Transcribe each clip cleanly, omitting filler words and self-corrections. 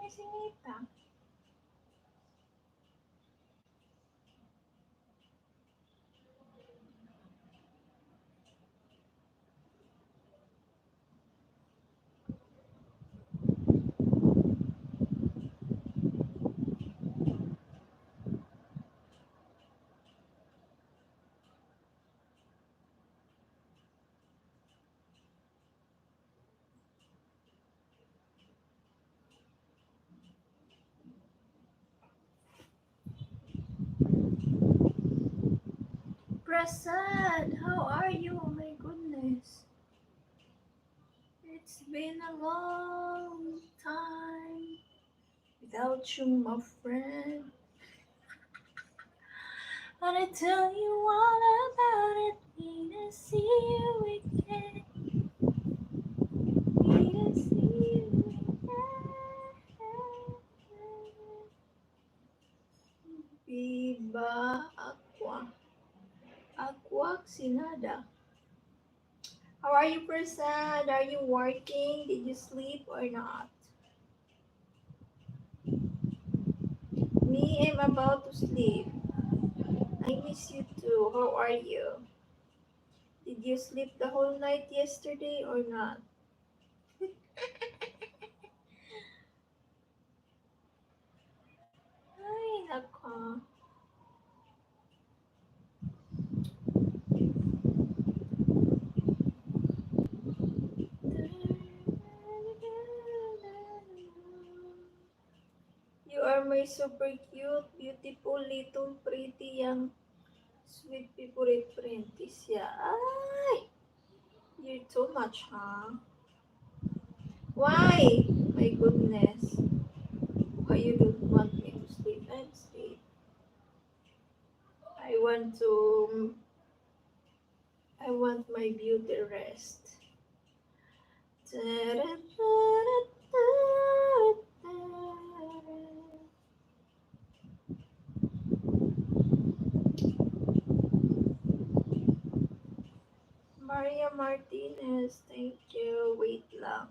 may singita. Prasad, how are you? Oh my goodness. It's been a long time without you, my friend. But I tell you all about it. Need to see you again. Need to see you again. Viva Aqua. Aqua Sinada. How are you, Prasad? Are you working? Did you sleep or not? Me, I'm about to sleep. I miss you too. How are you? Did you sleep the whole night yesterday or not? Ay, nako. You are my super cute, beautiful, little, pretty, young, sweet favorite princess. Ay, you're too much, huh? Why? My goodness. Why you don't want me to sleep? I'm sleep. I want to. I want my beauty rest. Maria Martinez, thank you. Wait lang.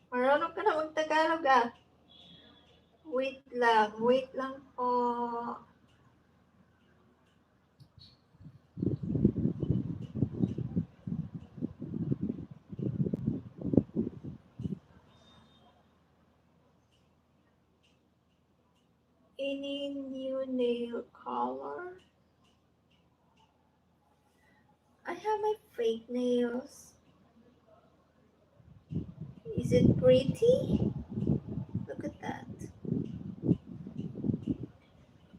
Marunong ka na mag-Tagalog ah. Wait lang po. Any new nail color? I have my fake nails. Is it pretty? Look at that.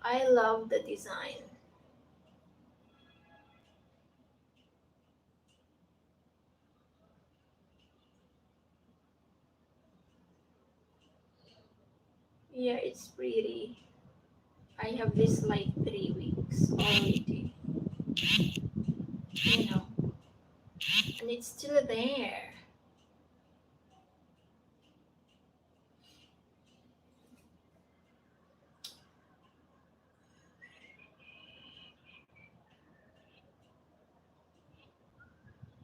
I love the design. Yeah, it's pretty. I have this like 3 weeks already, you know, and it's still there.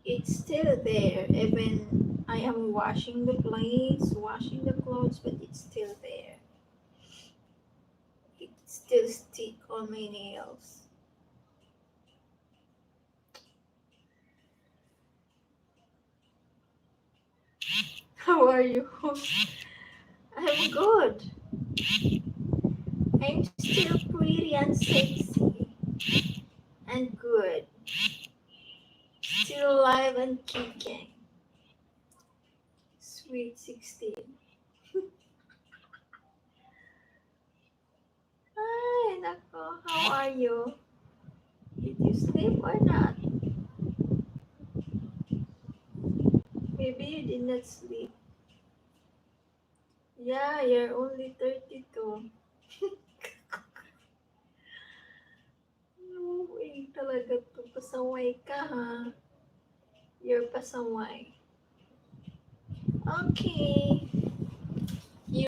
It's still there. Even I am washing the plates, washing the clothes, but it's still there. It still stick on my nails. How are you? I'm good. I'm still pretty and sexy and good. Still alive and kicking. Sweet 16. Hi, Nako. How are you? Did you sleep or not? Maybe you did not sleep. Yeah, you're only 32. No way talaga to. Pasaway ka ha. You're pasaway. Okay.